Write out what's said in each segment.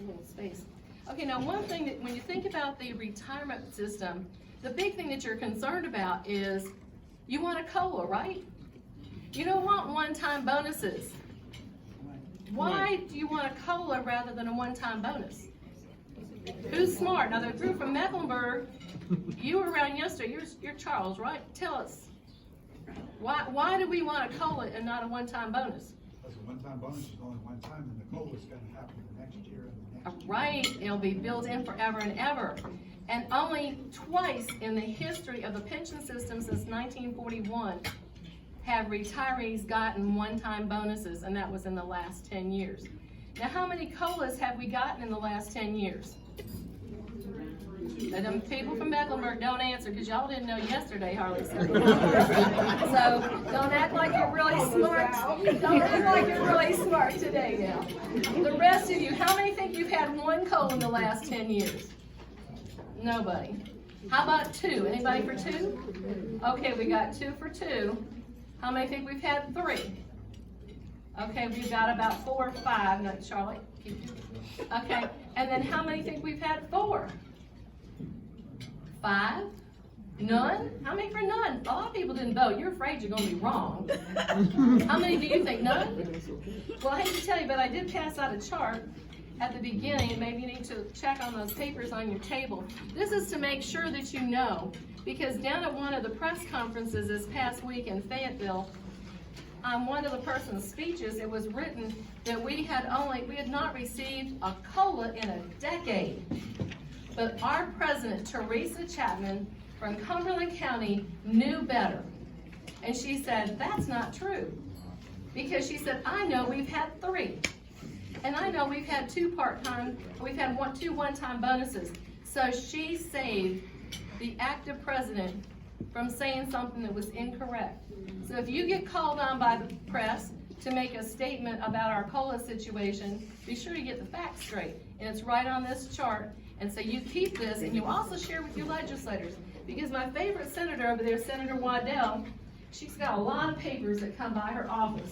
a little space. Okay, now one thing that when you think about the retirement system, the big thing that you're concerned about is you want a COLA, right? You don't want one-time bonuses. Why do you want a COLA rather than a one-time bonus? Who's smart? Now the group from Mecklenburg, you were around yesterday, you're Charles, right? Tell us, why do we want a COLA and not a one-time bonus? Because a one-time bonus is only one time, and the COLA is going to happen the next year and the next year. Right, it'll be built in forever and ever. And only twice in the history of the pension system since 1941 have retirees gotten one-time bonuses, and that was in the last 10 years. Now, how many COLAs have we gotten in the last 10 years? And them people from Mecklenburg don't answer because y'all didn't know yesterday, Harley. So don't act like you're really smart. Don't act like you're really smart today now. The rest of you, how many think you've had one COLA in the last 10 years? Nobody. How about two? Anybody for two? Okay, we got 2 for 2. How many think we've had 3? Okay, we've got about 4 or 5. No, Charlotte. Okay, and then how many think we've had 4? 5? None? How many for none? A lot of people didn't vote. You're afraid you're going to be wrong. How many do you think? None? Well, I hate to tell you, but I did pass out a chart at the beginning. Maybe you need to check on those papers on your table. This is to make sure that you know, because down at one of the press conferences this past week in Fayetteville, on one of the person's speeches, it was written that we had not received a COLA in a decade. But our president, Teresa Chapman from Cumberland County, knew better. And she said, that's not true. Because she said, I know we've had 3. And I know we've had 2 part-time, we've had 2 one-time bonuses. So she saved the active president from saying something that was incorrect. So if you get called on by the press to make a statement about our COLA situation, be sure you get the facts straight. And it's right on this chart. And so you keep this, and you also share with your legislators. Because my favorite senator over there, Senator Waddell, she's got a lot of papers that come by her office.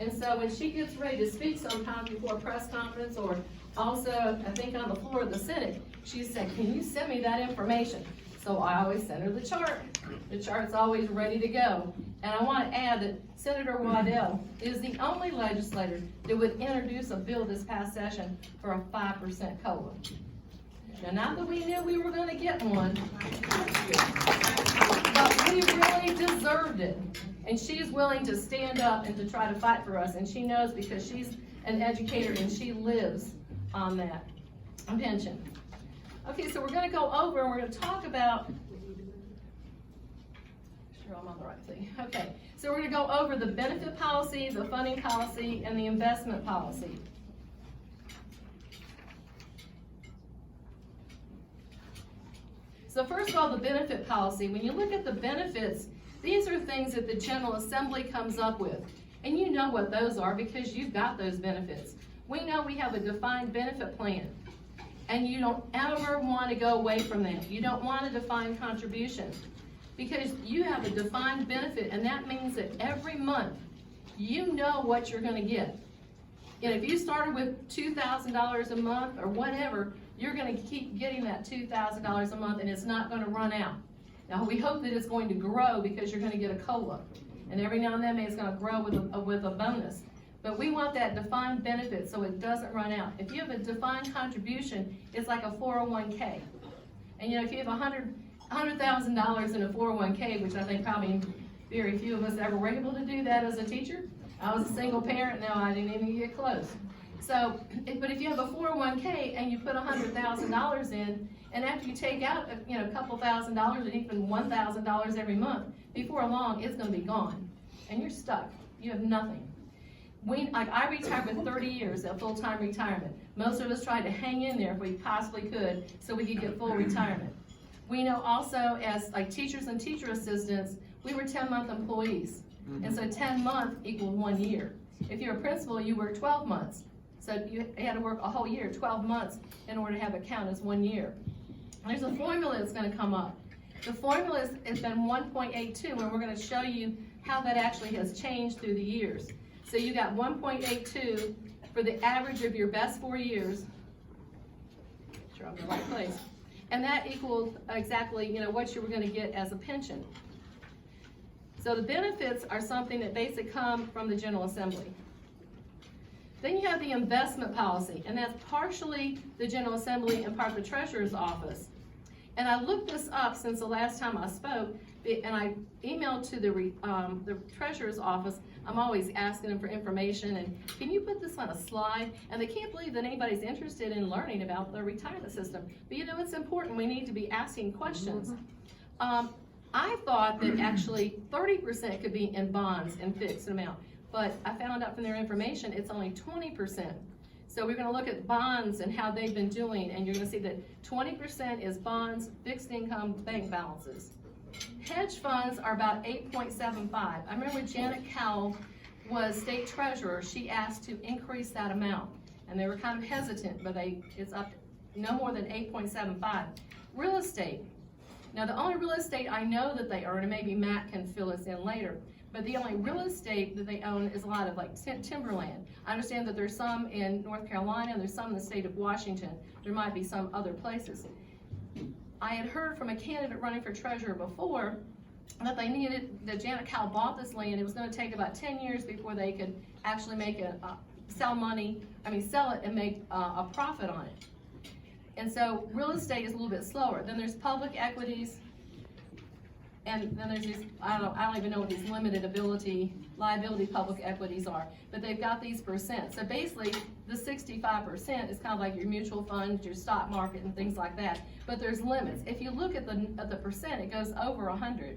And so when she gets ready to speak sometimes before a press conference, or also, I think on the floor of the Senate, she said, can you send me that information? So I always send her the chart. The chart's always ready to go. And I want to add that Senator Waddell is the only legislator that would introduce a bill this past session for a 5% COLA. Now, not that we knew we were going to get one, but we really deserved it. And she's willing to stand up and to try to fight for us. And she knows because she's an educator and she lives on that pension. Okay, so we're going to go over and we're going to talk about, sure I'm on the right thing. Okay, so we're going to go over the benefit policy, the funding policy, and the investment policy. So first of all, the benefit policy. When you look at the benefits, these are things that the General Assembly comes up with. And you know what those are because you've got those benefits. We know we have a defined benefit plan. And you don't ever want to go away from that. You don't want a defined contribution. Because you have a defined benefit, and that means that every month, you know what you're going to get. And if you started with $2,000 a month or whatever, you're going to keep getting that $2,000 a month, and it's not going to run out. Now, we hope that it's going to grow because you're going to get a COLA. And every now and then, maybe it's going to grow with a bonus. But we want that defined benefit so it doesn't run out. If you have a defined contribution, it's like a 401k. And you know, if you have $100,000 in a 401k, which I think probably very few of us ever were able to do that as a teacher. I was a single parent, no, I didn't even get close. So, but if you have a 401k and you put $100,000 in, and after you take out a couple $1,000 or even $1,000 every month, before long it's going to be gone, and you're stuck. You have nothing. I retired with 30 years of full-time retirement. Most of us tried to hang in there if we possibly could so we could get full retirement. We know also as like teachers and teacher assistants, we were 10-month employees. And so 10 months equaled 1 year. If you're a principal, you work 12 months. So you had to work a whole year, 12 months, in order to have it count as 1 year. And there's a formula that's going to come up. The formula has been 1.82, and we're going to show you how that actually has changed through the years. So you got 1.82 for the average of your best 4 years, sure I'm in the right place. And that equaled exactly, you know, what you were gonna get as a pension. So the benefits are something that basically come from the General Assembly. Then you have the investment policy, and that's partially the General Assembly and part of the Treasurer's Office. And I looked this up since the last time I spoke, and I emailed to the Treasurer's Office. I'm always asking them for information, and can you put this on a slide? And they can't believe that anybody's interested in learning about the retirement system. But you know, it's important, we need to be asking questions. I thought that actually 30% could be in bonds and fixed amount, but I found out from their information, it's only 20%. So we're gonna look at bonds and how they've been doing, and you're gonna see that 20% is bonds, fixed income, bank balances. Hedge funds are about 8.75. I remember Janet Cowell was state treasurer, she asked to increase that amount, and they were kind of hesitant, but it's up to no more than 8.75. Real estate. Now, the only real estate I know that they earn, and maybe Matt can fill us in later, but the only real estate that they own is a lot of like timberland. I understand that there's some in North Carolina, there's some in the state of Washington. There might be some other places. I had heard from a candidate running for treasurer before that that Janet Cowell bought this land. It was gonna take about 10 years before they could actually make sell it and make a profit on it. And so real estate is a little bit slower. Then there's public equities, and then there's these, I don't even know what these limited liability public equities are, but they've got these percents. So basically, the 65% is kind of like your mutual funds, your stock market, and things like that. But there's limits. If you look at the percent, it goes over 100.